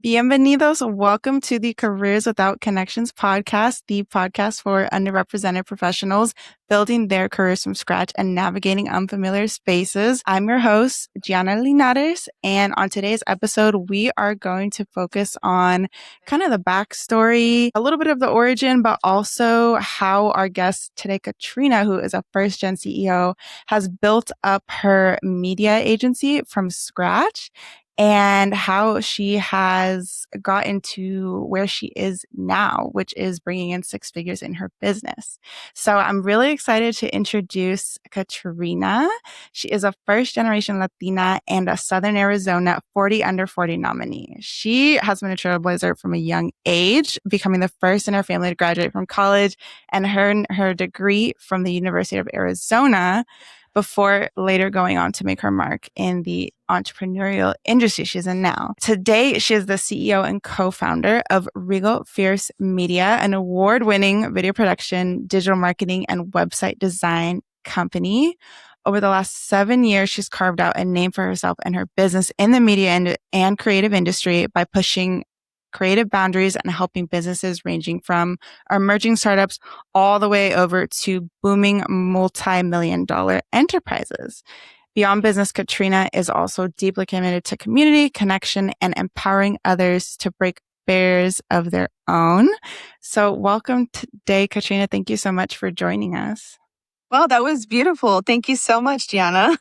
Bienvenidos. Welcome to the Careers Without Connections podcast, the podcast for underrepresented professionals building their careers from scratch and navigating unfamiliar spaces. I'm your host, Gianna Linares, and on today's episode, we are going to focus on kind of the backstory, a little bit of the origin, but also how our guest today, Katrina, who is a first-gen CEO, has built up her media agency from scratch and how she has gotten to where she is now, which is bringing in six figures in her business. So I'm really excited to introduce Katrina. She is a first generation Latina and a Southern Arizona 40 under 40 nominee. She has been a trailblazer from a young age, becoming the first in her family to graduate from college and earn her degree from the University of Arizona before later going on to make her mark in the entrepreneurial industry she's in now. Today, she is the CEO and co-founder of Regal Fierce Media, an award-winning video production, digital marketing, and website design company. Over the last 7 years, she's carved out a name for herself and her business in the media and creative industry by pushing creative boundaries and helping businesses ranging from emerging startups all the way over to booming multi-million dollar enterprises. Beyond business, Katrina is also deeply committed to community, connection, and empowering others to break barriers of their own. So welcome today, Katrina. Thank you so much for joining us. Well, that was beautiful. Thank you so much, Gianna.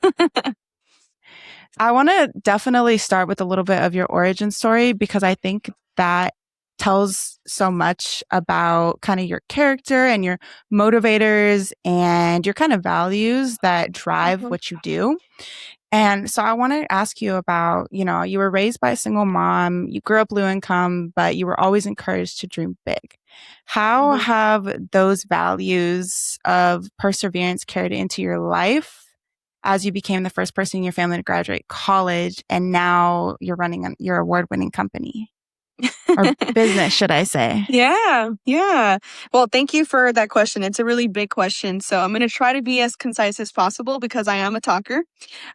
I want to definitely start with a little bit of your origin story because I think that tells so much about kind of your character and your motivators and your kind of values that drive what you do. And so I want to ask you about, you were raised by a single mom, you grew up low income, but you were always encouraged to dream big. How have those values of perseverance carried into your life as you became the first person in your family to graduate college and now you're running your award-winning company? Or business, should I say? Yeah. Well, thank you for that question. It's a really big question. So I'm going to try to be as concise as possible because I am a talker.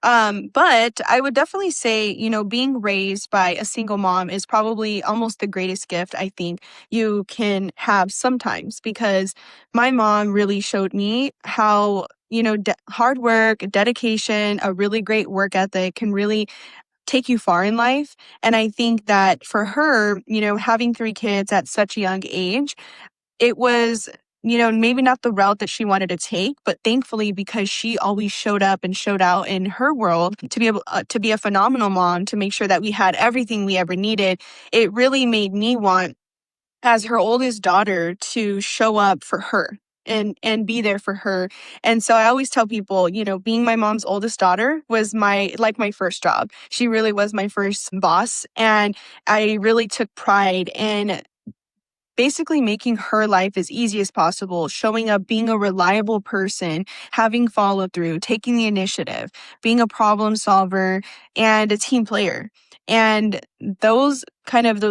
But I would definitely say, being raised by a single mom is probably almost the greatest gift I think you can have sometimes because my mom really showed me how hard work, dedication, a really great work ethic can really take you far in life. And I think that for her, having three kids at such a young age, it was, maybe not the route that she wanted to take, but thankfully, because she always showed up and showed out in her world to be able to be a phenomenal mom, to make sure that we had everything we ever needed, it really made me want, as her oldest daughter, to show up for her and be there for her. And so I always tell people, being my mom's oldest daughter was my first job. She really was my first boss. And I really took pride in basically making her life as easy as possible, showing up, being a reliable person, having follow through, taking the initiative, being a problem solver and a team player. And those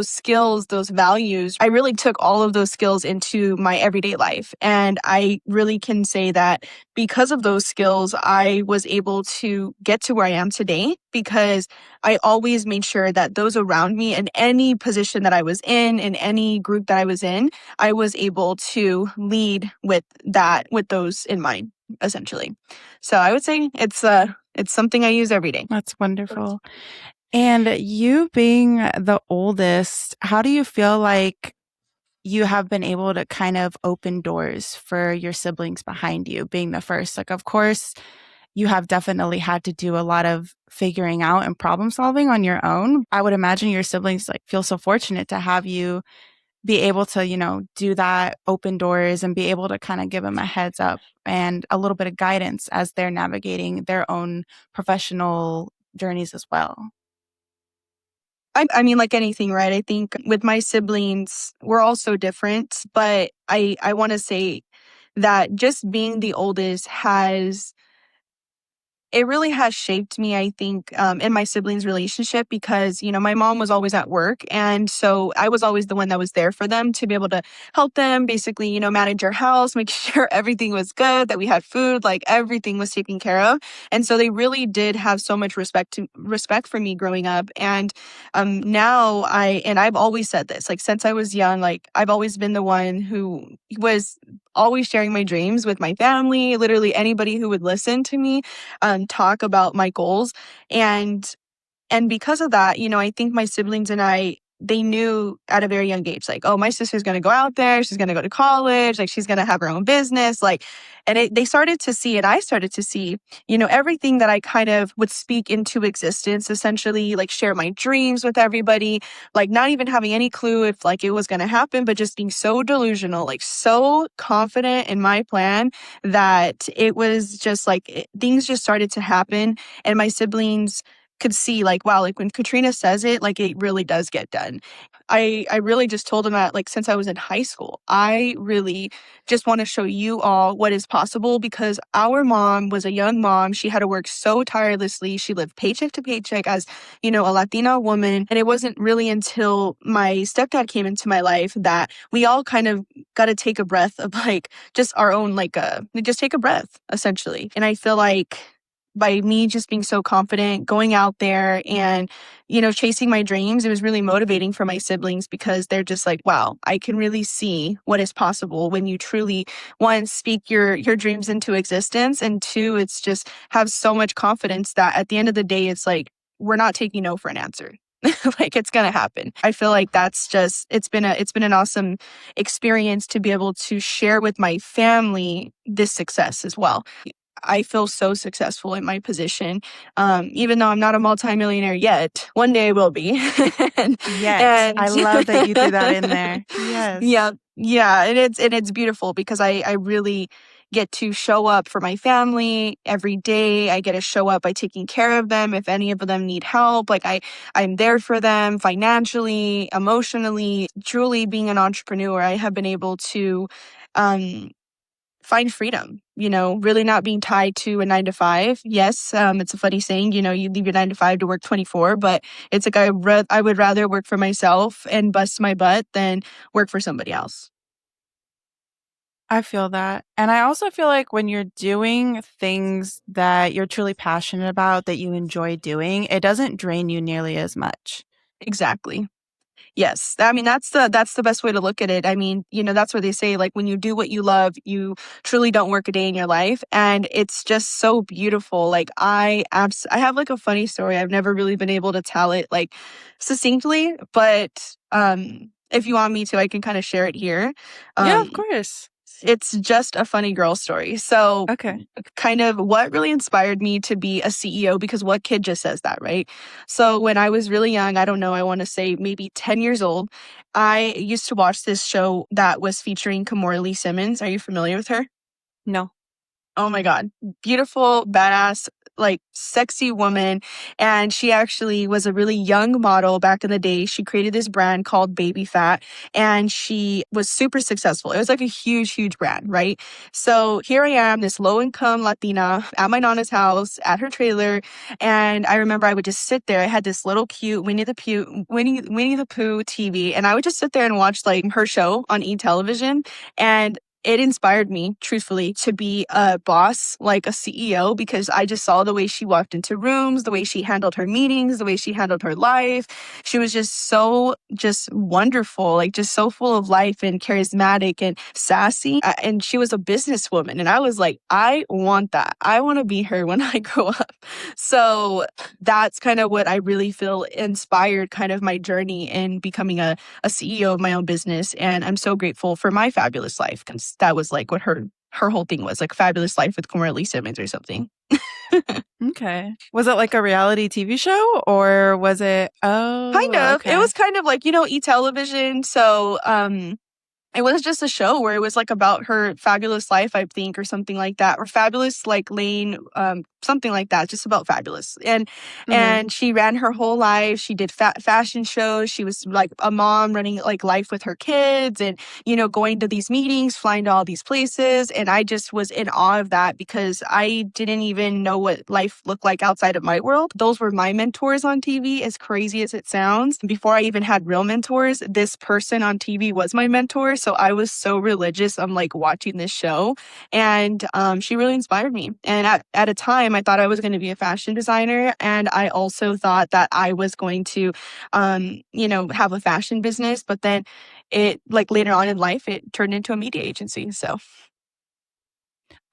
skills, those values, I really took all of those skills into my everyday life. And I really can say that because of those skills, I was able to get to where I am today because I always made sure that those around me in any position that I was in any group that I was in, I was able to lead with those in mind, essentially. So I would say it's something I use every day. That's wonderful. And you being the oldest, how do you feel like you have been able to kind of open doors for your siblings behind you, being the first? Like, of course, you have definitely had to do a lot of figuring out and problem solving on your own. I would imagine your siblings feel so fortunate to have you be able to, do that, open doors and be able to kind of give them a heads up and a little bit of guidance as they're navigating their own professional journeys as well. I mean, like anything, right? I think with my siblings, we're all so different, but I want to say that just being the oldest it really has shaped me, I think, in my siblings' relationship because, my mom was always at work. And so I was always the one that was there for them to be able to help them basically, manage our house, make sure everything was good, that we had food, like everything was taken care of. And so they really did have so much respect for me growing up. And now I've always said this, like since I was young, like I've always been the one who was always sharing my dreams with my family, literally anybody who would listen to me talk about my goals. And because of that, I think my siblings and they knew at a very young age, like, oh, my sister's going to go out there. She's going to go to college. Like, she's going to have her own business. Like, and they started to see, and I started to see, everything that I kind of would speak into existence, essentially, like share my dreams with everybody, like not even having any clue if like it was going to happen, but just being so delusional, like so confident in my plan that it was just like things just started to happen. And my siblings could see like, wow, like when Katrina says it, like it really does get done. I really just told them that like since I was in high school, I really just want to show you all what is possible because our mom was a young mom. She had to work so tirelessly. She lived paycheck to paycheck as, a Latina woman. And it wasn't really until my stepdad came into my life that we all kind of got to take a breath of like just our own, like, just take a breath essentially. And I feel like by me just being so confident, going out there and, chasing my dreams, it was really motivating for my siblings because they're just like, wow, I can really see what is possible when you truly, one, speak your dreams into existence, and two, it's just have so much confidence that at the end of the day, it's like, we're not taking no for an answer. Like it's going to happen. I feel like that's just, it's been an awesome experience to be able to share with my family this success as well. I feel so successful in my position, even though I'm not a multimillionaire yet. One day I will be. and, Yet. and I love that you threw that in there. Yes. yeah, yeah, and it's beautiful because I really get to show up for my family every day. I get to show up by taking care of them if any of them need help. Like I'm there for them financially, emotionally. Truly being an entrepreneur, I have been able to um find freedom, really not being tied to a 9 to 5. Yes, it's a funny saying, you leave your 9 to 5 to work 24, but it's like I would rather work for myself and bust my butt than work for somebody else. I feel that. And I also feel like when you're doing things that you're truly passionate about, that you enjoy doing, it doesn't drain you nearly as much. Exactly. Yes. I mean, that's the best way to look at it. I mean, that's where they say, like, when you do what you love, you truly don't work a day in your life. And it's just so beautiful. Like, I have like a funny story. I've never really been able to tell it like succinctly, but if you want me to, I can kind of share it here. Yeah, of Um, course. it's just a funny girl story. So, Okay. kind of what really inspired me to be a CEO, because what kid just says that, right? So, when I was really young, I don't know, I want to say maybe 10 years old, I used to watch this show that was featuring Kimora Lee Simmons. Are you familiar with her? No. Oh my God. Beautiful, badass, like sexy woman. And she actually was a really young model back in the day. She created this brand called Baby Fat and she was super successful. It was like a huge, huge brand, right? So here I am, this low income Latina at my Nana's house, at her trailer. And I remember I would just sit there. I had this little cute Winnie the Pooh TV. And I would just sit there and watch like her show on e-television. And it inspired me, truthfully, to be a boss, like a CEO, because I just saw the way she walked into rooms, the way she handled her meetings, the way she handled her life. She was just so just wonderful, like just so full of life and charismatic and sassy. And she was a businesswoman. And I was like, I want that. I want to be her when I grow up. So that's kind of what I really feel inspired kind of my journey in becoming a CEO of my own business. And I'm so grateful for my fabulous life because that was like what her whole thing was, like fabulous life with Kimora Lee Simmons or something. Okay. Was it like a reality TV show or was it? Kind Oh, of. It okay. was kind of like, e-television. So it was just a show where it was like about her fabulous life, I think, or something like that. Or fabulous like Lane something like that, just about fabulous. And Mm-hmm. she ran her whole life. She did fashion shows. She was like a mom running like life with her kids, and going to these meetings, flying to all these places. And I just was in awe of that because I didn't even know what life looked like outside of my world. Those were my mentors on TV, as crazy as it sounds. Before I even had real mentors, this person on TV was my mentor. So I was so religious. I'm like watching this show, and she really inspired me. And at a time, I thought I was going to be a fashion designer, and I also thought that I was going to, have a fashion business. But then it, like later on in life, it turned into a media agency. So.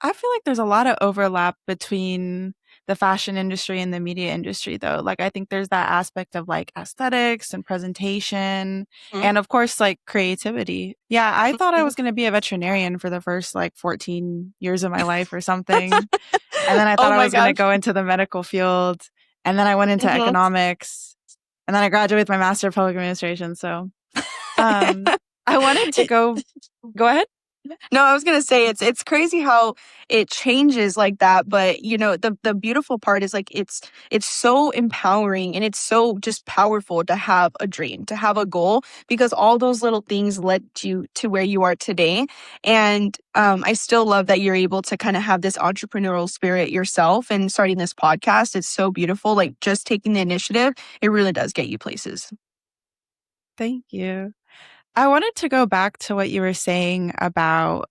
I feel like there's a lot of overlap between the fashion industry and the media industry, though. Like, I think there's that aspect of like aesthetics and presentation, and of course, like creativity. Yeah, I thought I Mhm. was going to be a veterinarian for the first like 14 years of my life or something. And then I thought Oh I my was going to gosh. go into the medical field. And then I went into Mhm. economics. And then I graduated with my Master of Public Administration. So, um, I wanted to go ahead. No, I was gonna say it's crazy how it changes like that, but the beautiful part is like it's so empowering and it's so just powerful to have a dream, to have a goal, because all those little things led you to where you are today. And I still love that you're able to kind of have this entrepreneurial spirit yourself and starting this podcast. It's so beautiful. Like just taking the initiative, it really does get you places. Thank you. I wanted to go back to what you were saying about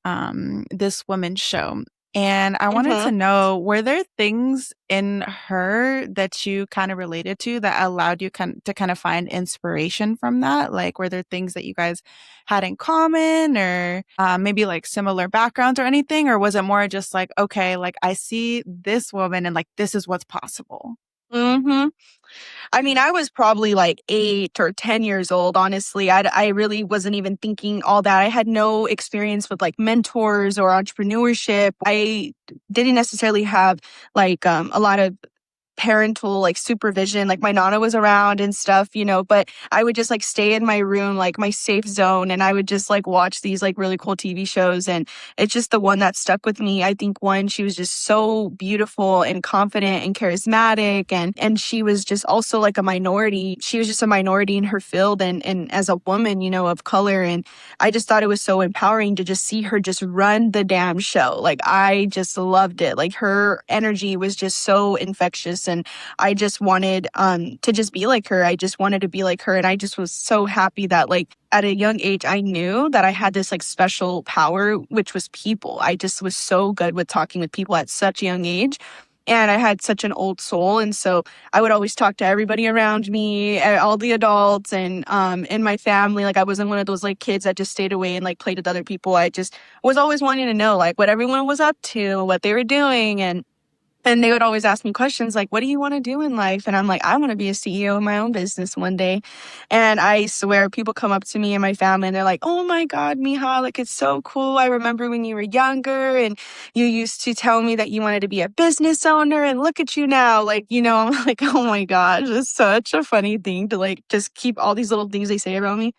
this woman's show. And I wanted Hmm. to know, were there things in her that you kind of related to that allowed you to kind of find inspiration from that? Like, were there things that you guys had in common or maybe like similar backgrounds or anything? Or was it more just like, okay, like I see this woman and like this is what's possible? Hmm. I mean, I was probably like 8 or 10 years old, honestly. I really wasn't even thinking all that. I had no experience with like mentors or entrepreneurship. I didn't necessarily have like a lot of parental like supervision. Like my nana was around and stuff, but I would just like stay in my room, like my safe zone, and I would just like watch these like really cool TV shows. And it's just the one that stuck with me. I think one, she was just so beautiful and confident and charismatic, and she was just also like a minority. She was just a minority in her field, and as a woman, of color. And I just thought it was so empowering to just see her just run the damn show. Like I just loved it. Like her energy was just so infectious, and I just wanted to just be like her. I just wanted to be like her, and I just was so happy that like at a young age I knew that I had this like special power, which was people. I just was so good with talking with people at such a young age. And I had such an old soul. And so I would always talk to everybody around me, all the adults and in my family. Like I wasn't one of those like kids that just stayed away and like played with other people. I just was always wanting to know like what everyone was up to, what they were doing. And they would always ask me questions like, what do you want to do in life? And I'm like, I want to be a CEO of my own business one day. And I swear people come up to me and my family and they're like, oh my God, Mija, like it's so cool. I remember when you were younger and you used to tell me that you wanted to be a business owner, and look at you now. Like, I'm like, oh my gosh, it's such a funny thing to like just keep all these little things they say about me.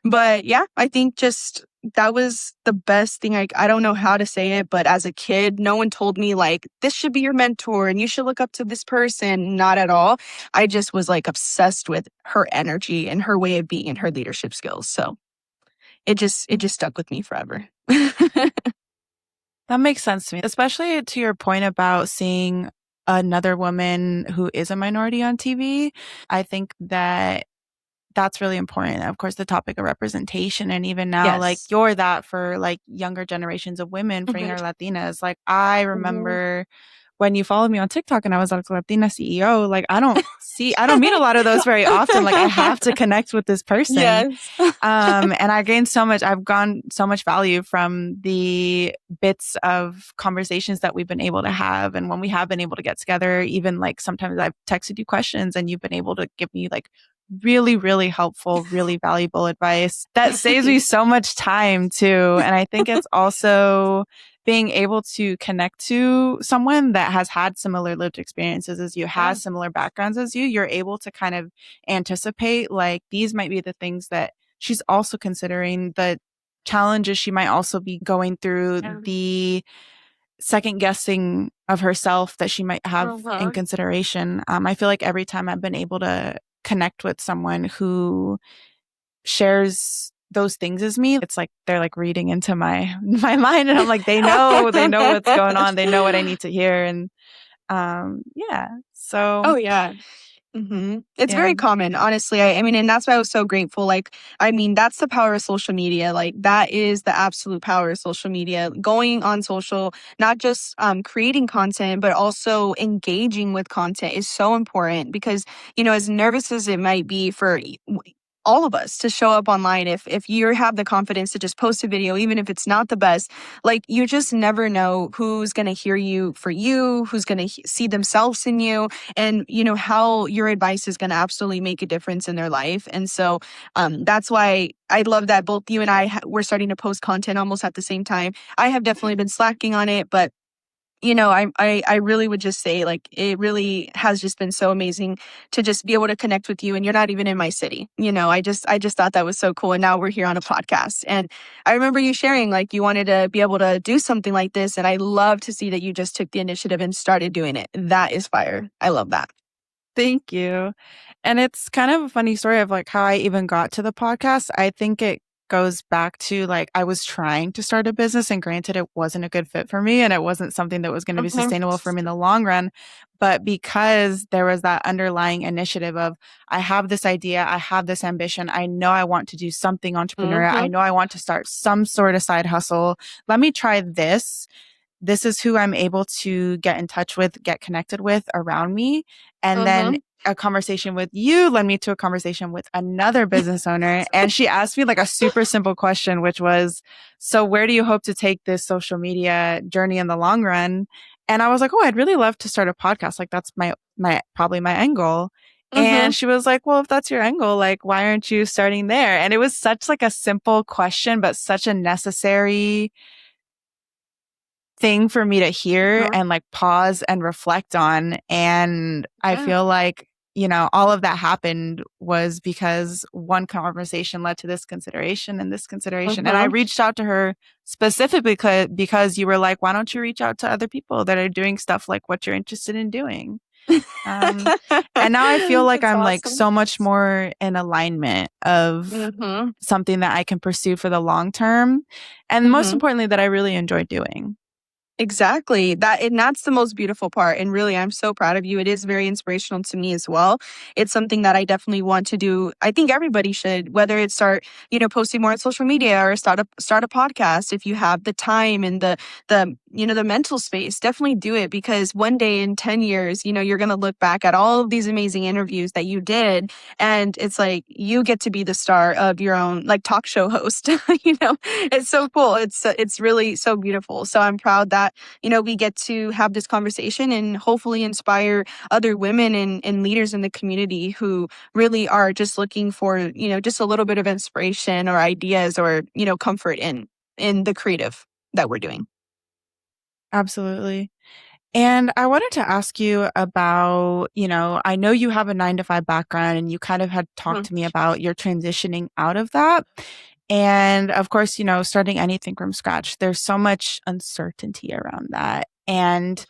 But yeah, I think just that was the best thing. I don't know how to say it, but as a kid, no one told me like this should be your mentor and you should look up to this person. Not at all. I just was like obsessed with her energy and her way of being and her leadership skills. So it just stuck with me forever. That makes sense to me, especially to your point about seeing another woman who is a minority on TV. I think that that's really important. Of course, the topic of representation. And even now, like Yes. you're that for like younger generations of women, for Mhm. younger Latinas. Like I Mhm. remember when you followed me on TikTok and I was like Latina CEO, like I don't meet a lot of those very often. Like I have to connect with this person. Yes. And I've gone so much value from the bits of conversations that we've been able to have. And when we have been able to get together, even like sometimes I've texted you questions and you've been able to give me like really, really helpful, really valuable advice that saves me so much time too. And I think it's also being able to connect to someone that has had similar lived experiences as you, Yeah. has similar backgrounds as you're able to kind of anticipate like these might be the things that she's also considering, the challenges she might also be going through, Yeah. the second guessing of herself that she might have in Uh-huh. consideration. I feel like every time I've been able to connect with someone who shares those things as me, it's like they're like reading into my mind, and I'm like, they know what's going on, they know what I need to hear, and yeah. So Oh yeah. It's yeah, very common, honestly. I mean, and that's why I was so grateful. Like, I mean, that's the power of social media. Like, that is the absolute power of social media. Going on social, not just creating content, but also engaging with content is so important because, as nervous as it might be for all of us to show up online, if you have the confidence to just post a video, even if it's not the best, like, you just never know who's going to hear you for you, who's going to see themselves in you, and how your advice is going to absolutely make a difference in their life. And so that's why I love that both you and I we're starting to post content almost at the same time. I have definitely been slacking on it, but I really would just say, like, it really has just been so amazing to just be able to connect with you, and you're not even in my city. I just thought that was so cool, and now we're here on a podcast. And I remember you sharing, like, you wanted to be able to do something like this, and I love to see that you just took the initiative and started doing it. That is fire. I love that. thank you. And it's kind of a funny story of like how I even got to the podcast. I think it goes back to like I was trying to start a business, and granted it wasn't a good fit for me and it wasn't something that was going to be Mhm. sustainable for me in the long run, but because there was that underlying initiative of I have this idea, I have this ambition, I know I want to do something entrepreneurial, I Mhm. know I want to start some sort of side hustle. Let me try this. This is who I'm able to get in touch with, get connected with around me. And then Mhm. a conversation with you led me to a conversation with another business owner. And she asked me like a super simple question, which was, so where do you hope to take this social media journey in the long run? And I was like, oh, I'd really love to start a podcast. Like that's probably my end goal. And Mhm. she was like, well, if that's your end goal, like, why aren't you starting there? And it was such like a simple question, but such a necessary thing for me to hear Mhm. and like pause and reflect on. And I Yeah. feel like, all of that happened was because one conversation led to this consideration and this consideration. And I Mhm. reached out to her specifically because you were like, why don't you reach out to other people that are doing stuff like what you're interested in doing? Um, and now I feel like That's I'm like awesome. so much more in alignment of Mhm. something that I can pursue for the long term. And most Mhm. importantly, that I really enjoy doing. Exactly. And that's the most beautiful part. And really, I'm so proud of you. It is very inspirational to me as well. It's something that I definitely want to do. I think everybody should, whether it's start, posting more on social media or start a podcast. If you have the time and the mental space, definitely do it, because one day in 10 years, you're gonna look back at all of these amazing interviews that you did, and it's like you get to be the star of your own like talk show host. It's so cool. It's really so beautiful. So I'm proud that we get to have this conversation and hopefully inspire other women and leaders in the community who really are just looking for, just a little bit of inspiration or ideas or, comfort in the creative that we're doing. Absolutely. And I wanted to ask you about, I know you have a 9 to 5 background and you kind of had talked Mhm. to me about your transitioning out of that. And of course, starting anything from scratch, there's so much uncertainty around that. And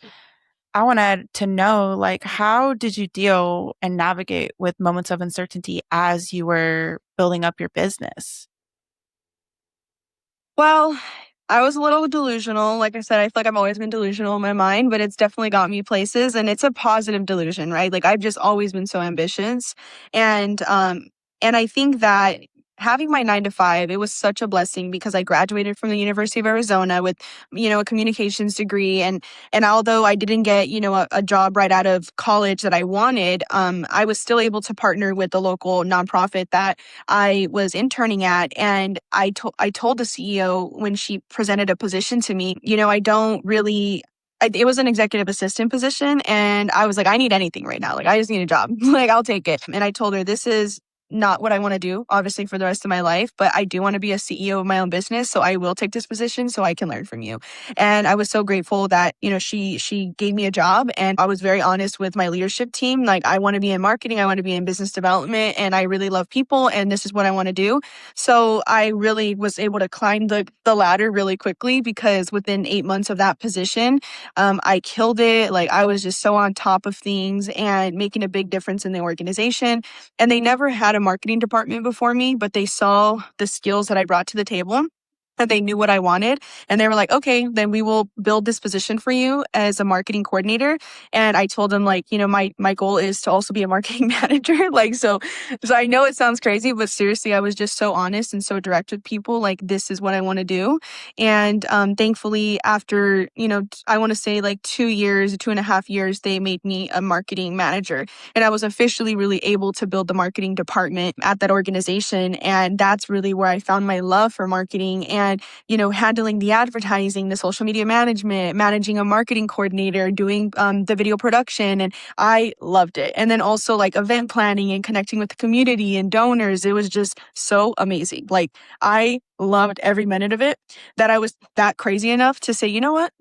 I wanted to know, like, how did you deal and navigate with moments of uncertainty as you were building up your business? Well, I was a little delusional. Like I said, I feel like I've always been delusional in my mind, but it's definitely got me places, and it's a positive delusion, right? Like, I've just always been so ambitious. And I think that having my 9 to 5, it was such a blessing because I graduated from the University of Arizona with, a communications degree. And although I didn't get, a job right out of college that I wanted, I was still able to partner with the local nonprofit that I was interning at, and I told the CEO when she presented a position to me, I don't really. It was an executive assistant position, and I was like, I need anything right now. Like, I just need a job. Like, I'll take it. And I told her, this is not what I want to do, obviously, for the rest of my life, but I do want to be a CEO of my own business. So I will take this position so I can learn from you. And I was so grateful that, she gave me a job, and I was very honest with my leadership team. Like, I want to be in marketing, I want to be in business development, and I really love people, and this is what I want to do. So I really was able to climb the ladder really quickly, because within 8 months of that position, I killed it. Like, I was just so on top of things and making a big difference in the organization. And they never had a marketing department before me, but they saw the skills that I brought to the table, and they knew what I wanted. And they were like, okay, then we will build this position for you as a marketing coordinator. And I told them, like, my goal is to also be a marketing manager. Like, so I know it sounds crazy, but seriously, I was just so honest and so direct with people. Like, this is what I want to do. And thankfully, after, I want to say like 2 years, 2.5 years, they made me a marketing manager. And I was officially really able to build the marketing department at that organization. And that's really where I found my love for marketing and, handling the advertising, the social media management, managing a marketing coordinator, doing the video production. And I loved it. And then also like event planning and connecting with the community and donors. It was just so amazing. Like, I loved every minute of it, that I was that crazy enough to say, you know what?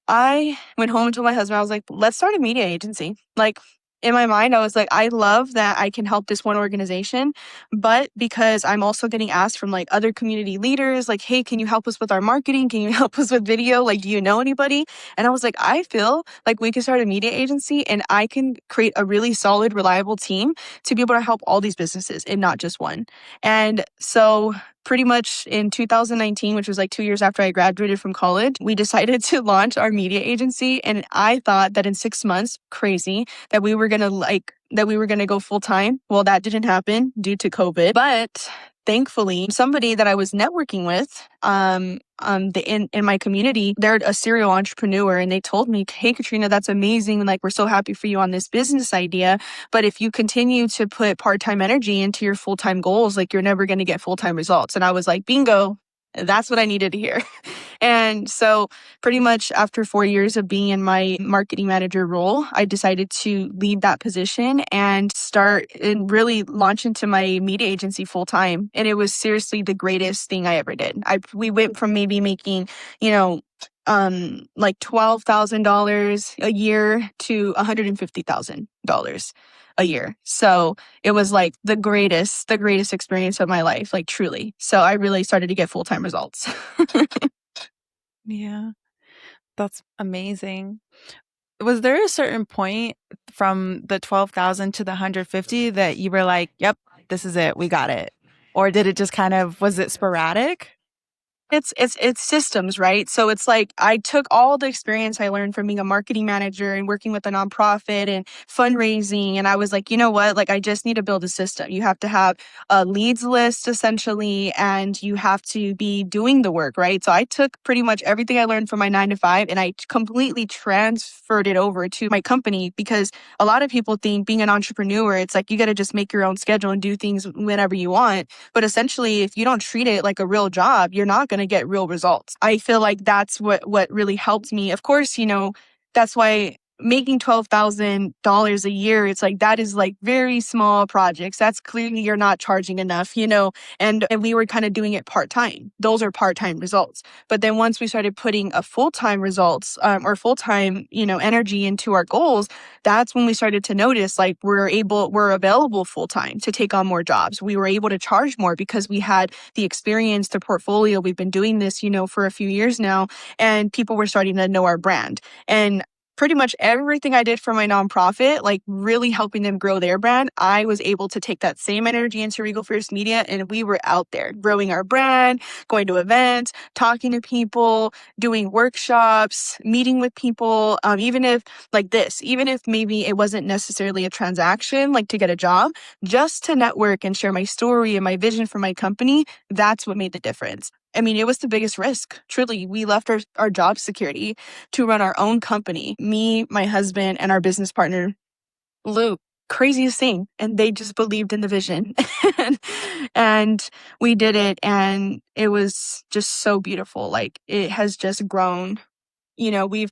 I went home and told my husband, I was like, let's start a media agency. Like, in my mind, I was like, I love that I can help this one organization, but because I'm also getting asked from like other community leaders, like, hey, can you help us with our marketing? Can you help us with video? Like, do you know anybody? And I was like, I feel like we can start a media agency and I can create a really solid, reliable team to be able to help all these businesses and not just one. And so pretty much in 2019, which was like 2 years after I graduated from college, we decided to launch our media agency. And I thought that in 6 months, crazy, that we were going to go full time. Well, that didn't happen due to COVID. But thankfully, somebody that I was networking with, in my community, they're a serial entrepreneur, and they told me, "Hey, Katrina, that's amazing. Like, we're so happy for you on this business idea. But if you continue to put part-time energy into your full-time goals, like, you're never going to get full-time results." And I was like, bingo. That's what I needed to hear. And so pretty much after 4 years of being in my marketing manager role, I decided to leave that position and start and really launch into my media agency full time. And it was seriously the greatest thing I ever did. We went from maybe making, like $12,000 a year to $150,000 a year. So it was like the greatest experience of my life, like truly. So I really started to get full-time results. Yeah, that's amazing. Was there a certain point from the 12,000 to the 150 that you were like, yep, this is it, we got it? Or did it just was it sporadic? It's systems, right? So it's like I took all the experience I learned from being a marketing manager and working with a nonprofit and fundraising, and I was like, you know what? Like, I just need to build a system. You have to have a leads list essentially, and you have to be doing the work, right? So I took pretty much everything I learned from my 9 to 5 and I completely transferred it over to my company, because a lot of people think being an entrepreneur, it's like you got to just make your own schedule and do things whenever you want. But essentially, if you don't treat it like a real job, you're not going to get real results. I feel like that's what really helped me. Of course, that's why making $12,000 a year, it's like that is like very small projects. That's clearly you're not charging enough, and we were kind of doing it part-time. Those are part-time results. But then once we started putting a full-time results or full-time, energy into our goals, that's when we started to notice like we're available full-time to take on more jobs. We were able to charge more because we had the experience, the portfolio. We've been doing this, for a few years now, and people were starting to know our brand. And pretty much everything I did for my nonprofit, like really helping them grow their brand, I was able to take that same energy into Regal Fierce Media, and we were out there growing our brand, going to events, talking to people, doing workshops, meeting with people, even if maybe it wasn't necessarily a transaction, like to get a job, just to network and share my story and my vision for my company. That's what made the difference. I mean, it was the biggest risk. Truly, we left our job security to run our own company. Me, my husband, and our business partner, Luke. Craziest thing. And they just believed in the vision. And we did it. And it was just so beautiful. Like, it has just grown. We've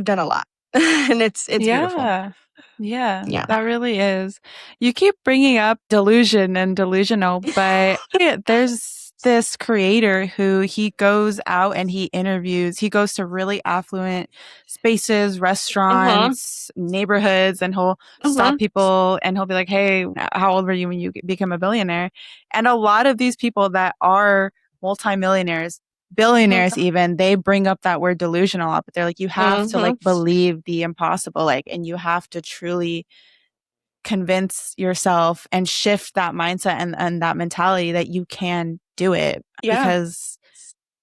done a lot. And it's beautiful. Yeah. Yeah, Yeah. that really is. You keep bringing up delusion and delusional, but there's this creator who he goes out and he interviews, he goes to really affluent spaces, Uh-huh. restaurants, neighborhoods, and he'll Uh-huh. stop people and he'll be like, "Hey, how old were you when you become a billionaire?" And a lot of these people that are multimillionaires, billionaires even, they bring up that word delusional up, but they're like, you have to Uh-huh. like believe the impossible, like, and you have to truly convince yourself and shift that mindset and that mentality that you can do it. Yeah. Because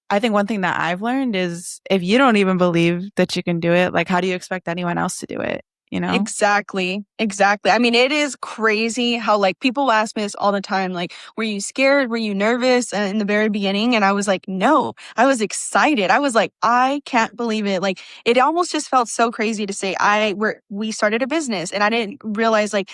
I think one thing that I've learned is if you don't even believe that you can do it, like, how do you expect anyone else to do it? You know? Exactly. Exactly. I mean, it is crazy how like people ask me this all the time. Like, were you scared? Were you nervous in the very beginning? And I was like, no, I was excited. I was like, I can't believe it. Like, it almost just felt so crazy to say we started a business and I didn't realize like,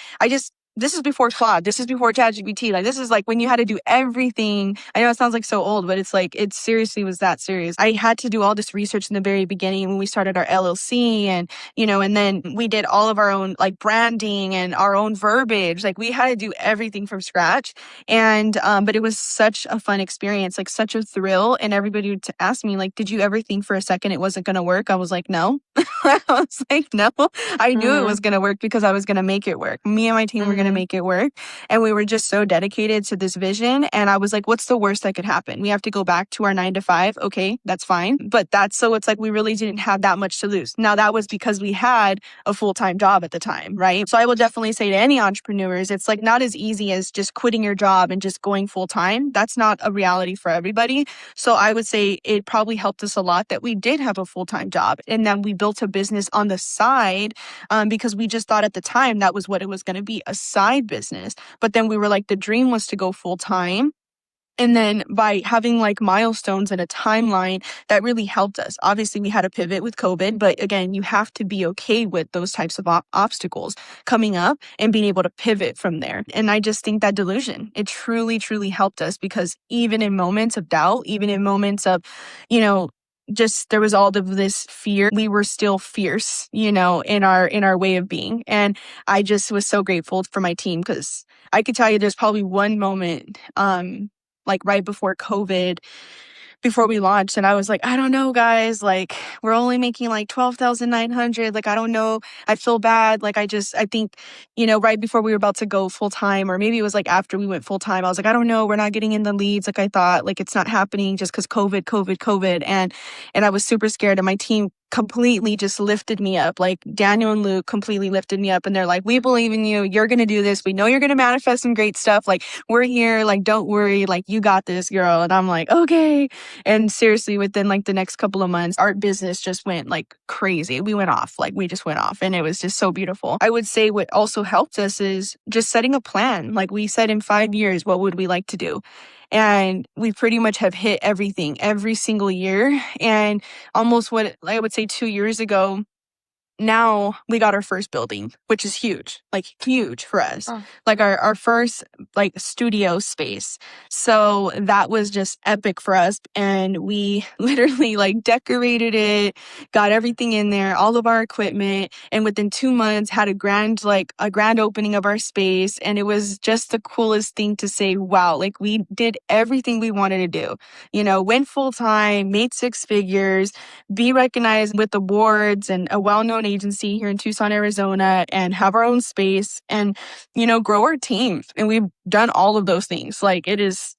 this is before Claude. This is before ChatGPT. Like, this is like when you had to do everything. I know it sounds like so old, but it's like, it seriously was that serious. I had to do all this research in the very beginning when we started our LLC and then we did all of our own like branding and our own verbiage. Like we had to do everything from scratch. But it was such a fun experience, like such a thrill. And everybody would ask me, like, did you ever think for a second it wasn't going to work? I was like, no. I was like, no, I knew it Mm-hmm. was going to work because I was going to make it work. Me and my team were going to Mm-hmm. make it work. And we were just so dedicated to this vision. And I was like, what's the worst that could happen? We have to go back to our 9 to 5. Okay, that's fine. But it's like we really didn't have that much to lose. Now, that was because we had a full-time job at the time, right? So I will definitely say to any entrepreneurs, it's like not as easy as just quitting your job and just going full-time. That's not a reality for everybody. So I would say it probably helped us a lot that we did have a full-time job and then we built a business on the side because we just thought at the time that was what it was going to be, a side business. But then we were like, the dream was to go full-time. And then by having like milestones and a timeline, that really helped us. Obviously, we had to pivot with COVID, but again, you have to be okay with those types of obstacles coming up and being able to pivot from there. And I just think that delusion, it truly, truly helped us because even in moments of doubt, even in moments of, you know, just there was all of this fear, we were still fierce, in our way of being. And I just was so grateful for my team because I could tell you there's probably one moment like right before COVID, before we launched. And I was like, I don't know, guys, like we're only making like 12,900. Like, I don't know. I feel bad. Like, I think, right before we were about to go full time, or maybe it was like after we went full time, I was like, I don't know. We're not getting in the leads. Like I thought, like it's not happening just because COVID. And I was super scared. And my team completely just lifted me up. Like Daniel and Luke completely lifted me up. And they're like, we believe in you. You're going to do this. We know you're going to manifest some great stuff. Like we're here. Like, don't worry. Like you got this, girl. And I'm like, okay. And seriously, within like the next couple of months, our business just went like crazy. We went off, like we just went off and it was just so beautiful. I would say what also helped us is just setting a plan. Like we said in 5 years, what would we like to do? And we pretty much have hit everything every single year. And almost what I would say 2 years ago, now we got our first building, which is huge, like huge for us, Oh. like our first like studio space. So that was just epic for us. And we literally like decorated it, got everything in there, all of our equipment. And within 2 months had a grand opening of our space. And it was just the coolest thing to say, wow, like we did everything we wanted to do, went full time, made 6 figures, be recognized with awards and a well-known agency here in Tucson, Arizona, and have our own space and, grow our team. And we've done all of those things. Like it is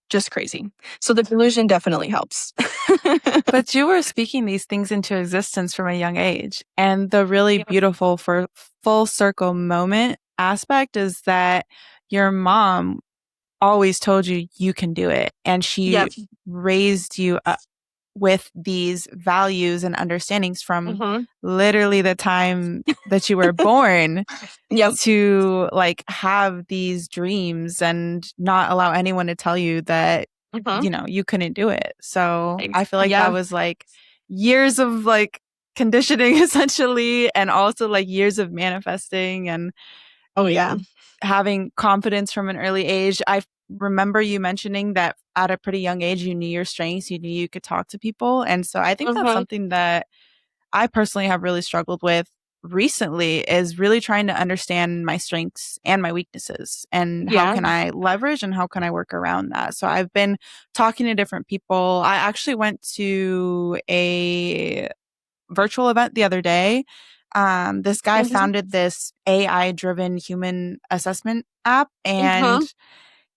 just crazy. So the delusion definitely helps. But you were speaking these things into existence from a young age. And the really Yep. beautiful for full circle moment aspect is that your mom always told you you can do it. And she Yep. raised you up with these values and understandings from Mm-hmm. literally the time that you were born Yep. to like have these dreams and not allow anyone to tell you that, Mm-hmm. you couldn't do it. So I feel like that Yeah. was like years of like conditioning essentially, and also like years of manifesting and Oh, yeah. having confidence from an early age. I remember you mentioning that at a pretty young age, you knew your strengths, you knew you could talk to people. And so I think that's Mm-hmm. something that I personally have really struggled with recently is really trying to understand my strengths and my weaknesses and how Yeah. can I leverage and how can I work around that. So I've been talking to different people. I actually went to a virtual event the other day. This guy Mhm. founded this AI driven human assessment app, and Mhm.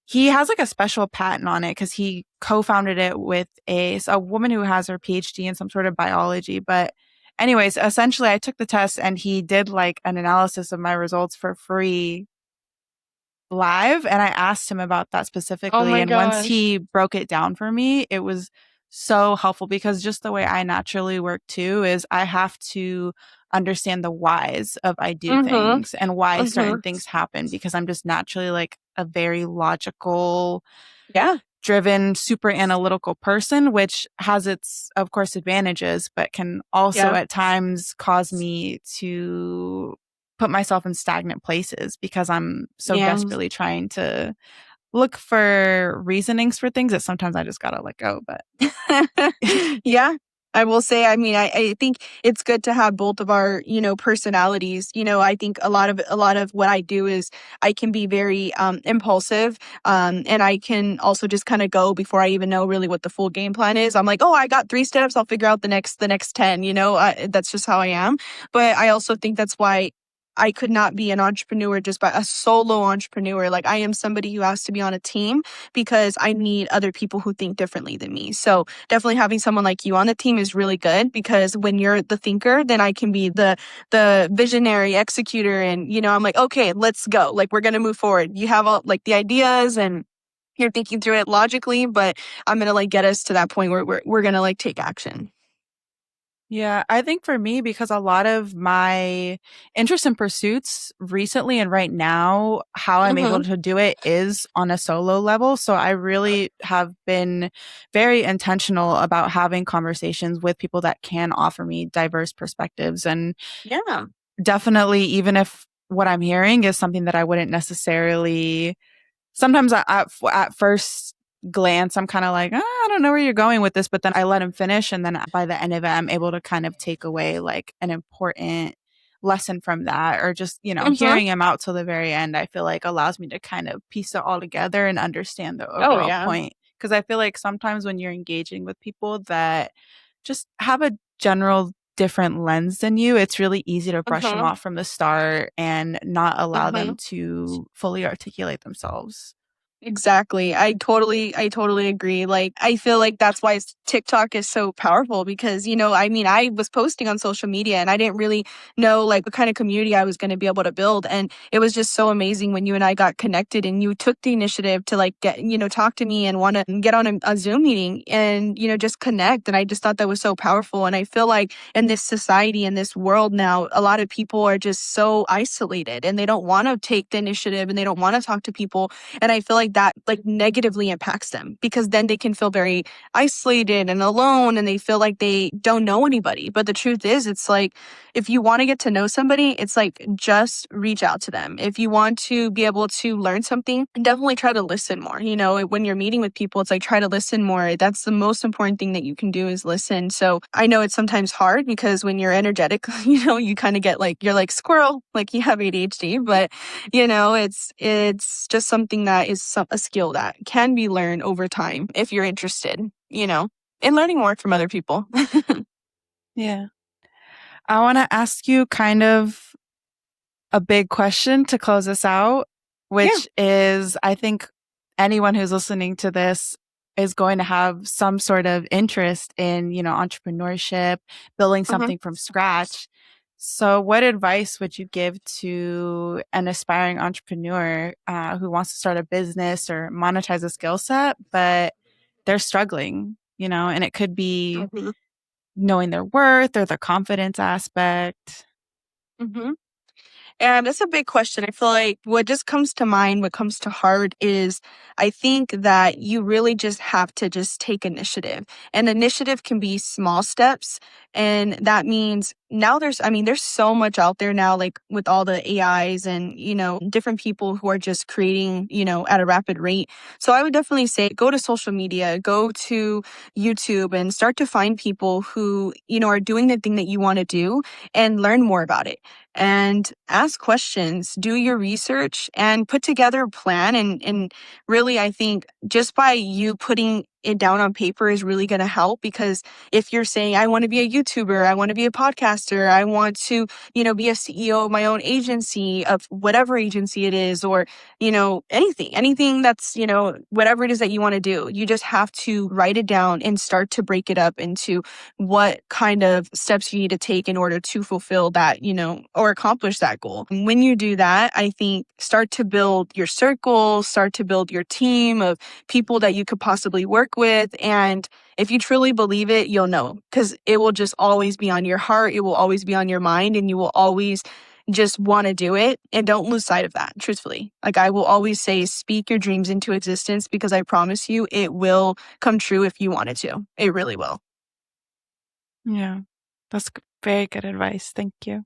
he has like a special patent on it because he co-founded it with a woman who has her PhD in some sort of biology. But anyways, essentially I took the test and he did like an analysis of my results for free live, and I asked him about that Oh specifically, my and once gosh. he broke it down for me, it was so helpful because just the way I naturally work too is I have to understand the whys of I do Mhm. things and why certain Mhm. things happen because I'm just naturally like a very logical Yeah. driven super analytical person, which has its of course advantages but can also Yeah. at times cause me to put myself in stagnant places because I'm so Yeah. desperately trying to look for reasonings for things that sometimes I just gotta let go. But Yeah. I will say, I mean, I think it's good to have both of our, personalities. I think a lot of what I do is I can be very impulsive. And I can also just kind of go before I even know really what the full game plan is. I'm like, oh, I got 3 steps. I'll figure out the next 10, that's just how I am. But I also think that's why I could not be an entrepreneur just by a solo entrepreneur. Like I am somebody who has to be on a team because I need other people who think differently than me. So definitely having someone like you on the team is really good because when you're the thinker, then I can be the visionary executor and I'm like, okay, let's go. Like we're gonna move forward. You have all like the ideas and you're thinking through it logically, but I'm gonna like get us to that point where we're gonna like take action. yeah, I think for me, because a lot of my interests and pursuits recently and right now, how I'm able Mm-hmm. to do it is on a solo level. So I really have been very intentional about having conversations with people that can offer me diverse perspectives. And Yeah. definitely, even if what I'm hearing is something that I wouldn't necessarily sometimes at first glance, I'm kind of like, I don't know where you're going with this, but then I let him finish. And then by the end of it, I'm able to kind of take away like an important lesson from that, or just, Mm-hmm. hearing him out till the very end, I feel like allows me to kind of piece it all together and understand the Oh overall yeah. point. Cause I feel like sometimes when you're engaging with people that just have a general different lens than you, it's really easy to brush them Mm-hmm. off from the start and not allow Mm-hmm. them to fully articulate themselves. Exactly. I totally agree. Like, I feel like that's why TikTok is so powerful because, I mean, I was posting on social media and I didn't really know like what kind of community I was going to be able to build. And it was just so amazing when you and I got connected and you took the initiative to like get, talk to me and want to get on a Zoom meeting and, just connect. And I just thought that was so powerful. And I feel like in this society, in this world now, a lot of people are just so isolated and they don't want to take the initiative and they don't want to talk to people and I feel like that like negatively impacts them because then they can feel very isolated and alone and they feel like they don't know anybody. But the truth is, it's like if you want to get to know somebody, it's like just reach out to them. If you want to be able to learn something, definitely try to listen more. When you're meeting with people, it's like try to listen more. That's the most important thing that you can do is listen. So I know it's sometimes hard because when you're energetic, you kind of get like you're like squirrel, like you have ADHD, but it's just something that is a skill that can be learned over time if you're interested, in learning more from other people. Yeah. I want to ask you kind of a big question to close us out, Yeah. which is I think anyone who's listening to this is going to have some sort of interest in, entrepreneurship, building Mhm. something from scratch. So, what advice would you give to an aspiring entrepreneur who wants to start a business or monetize a skill set, but they're struggling, and it could be Mhm. knowing their worth or their confidence aspect? Mhm. And that's a big question. I feel like what just comes to mind, what comes to heart is I think that you really just have to just take initiative. And initiative can be small steps. And that means now there's so much out there now, like with all the AIs and, different people who are just creating, at a rapid rate. So I would definitely say go to social media, go to YouTube and start to find people who, are doing the thing that you want to do and learn more about it and ask questions, do your research and put together a plan. And really, I think just by you putting it down on paper is really going to help, because if you're saying, I want to be a YouTuber, I want to be a podcaster, I want to, be a CEO of my own agency, of whatever agency it is, or, anything that's, whatever it is that you want to do, you just have to write it down and start to break it up into what kind of steps you need to take in order to fulfill that, or accomplish that goal. And when you do that, I think start to build your circle, start to build your team of people that you could possibly work with. And if you truly believe it, you'll know, because it will just always be on your heart. It will always be on your mind, and you will always just want to do it. And don't lose sight of that, truthfully. Like I will always say, speak your dreams into existence, because I promise you it will come true if you want it to. It really will. Yeah, that's very good advice. Thank you. Yeah.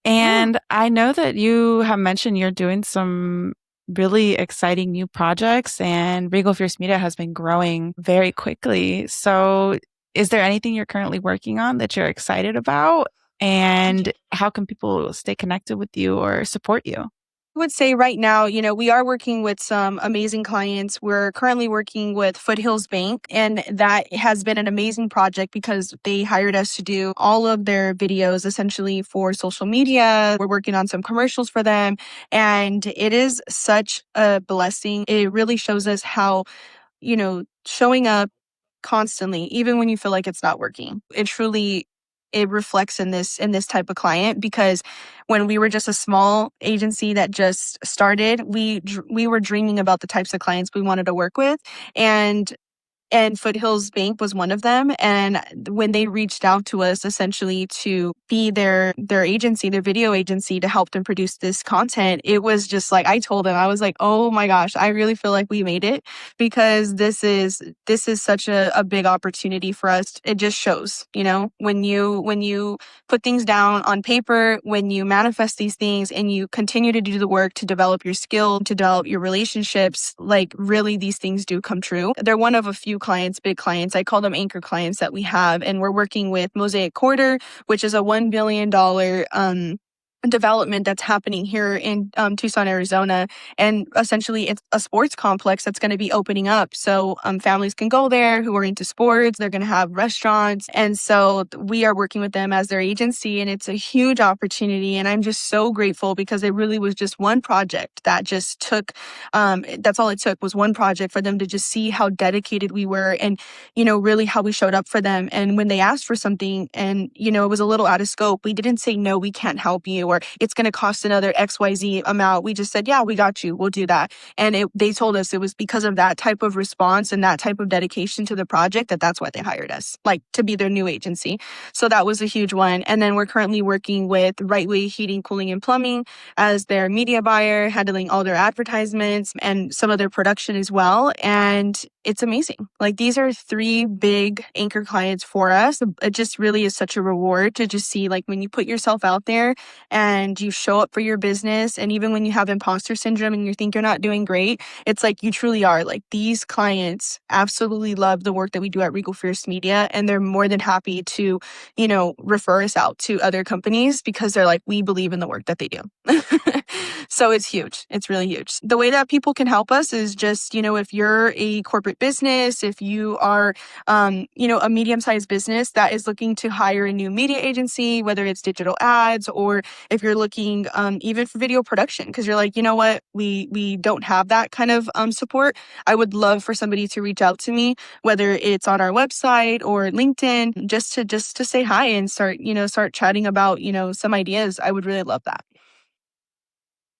And I know that you have mentioned you're doing some really exciting new projects, and Regal Fierce Media has been growing very quickly. So, is there anything you're currently working on that you're excited about? And how can people stay connected with you or support you? Would say right now, we are working with some amazing clients. We're currently working with Foothills Bank, and that has been an amazing project because they hired us to do all of their videos essentially for social media. We're working on some commercials for them, and it is such a blessing. It really shows us how, showing up constantly, even when you feel like it's not working. It reflects in this type of client, because when we were just a small agency that just started, we were dreaming about the types of clients we wanted to work with, and Foothills Bank was one of them. And when they reached out to us essentially to be their agency, their video agency, to help them produce this content, it was just like, I told them, I was like, oh my gosh, I really feel like we made it, because this is such a big opportunity for us. It just shows, when you put things down on paper, when you manifest these things and you continue to do the work to develop your skill, to develop your relationships, like really these things do come true. They're one of a few clients, big clients. I call them anchor clients that we have. And we're working with Mosaic Quarter, which is a $1 billion development that's happening here in Tucson, Arizona. And essentially it's a sports complex that's going to be opening up. So families can go there who are into sports. They're going to have restaurants. And so we are working with them as their agency, and it's a huge opportunity. And I'm just so grateful, because it really was just one project that just took, that's all it took, was one project for them to just see how dedicated we were, and, really how we showed up for them. And when they asked for something and, it was a little out of scope, we didn't say, no, we can't help you, or it's going to cost another XYZ amount. We just said, yeah, we got you. We'll do that. And they told us it was because of that type of response and that type of dedication to the project that's why they hired us, like to be their new agency. So that was a huge one. And then we're currently working with Right Way Heating, Cooling, and Plumbing as their media buyer, handling all their advertisements and some of their production as well. And it's amazing. Like these are three big anchor clients for us. It just really is such a reward to just see, like, when you put yourself out there and you show up for your business, and even when you have imposter syndrome and you think you're not doing great, it's like you truly are. Like these clients absolutely love the work that we do at Regal Fierce Media, and they're more than happy to, refer us out to other companies, because they're like, we believe in the work that they do. So it's huge. It's really huge. The way that people can help us is just, if you're a corporate business, if you are, a medium-sized business that is looking to hire a new media agency, whether it's digital ads, or if you're looking even for video production, because you're like, you know what, we don't have that kind of support. I would love for somebody to reach out to me, whether it's on our website or LinkedIn, just to say hi and start chatting about, some ideas. I would really love that.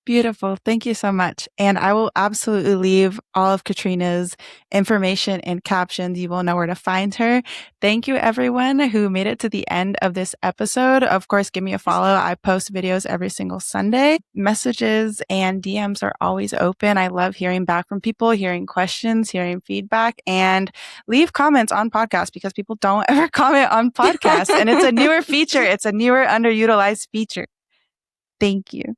Beautiful. Thank you so much. And I will absolutely leave all of Katrina's information in captions. You will know where to find her. Thank you, everyone who made it to the end of this episode. Of course, give me a follow. I post videos every single Sunday. Messages and DMs are always open. I love hearing back from people, hearing questions, hearing feedback, and leave comments on podcasts because people don't ever comment on podcasts. And it's a newer feature. It's a newer underutilized feature. Thank you.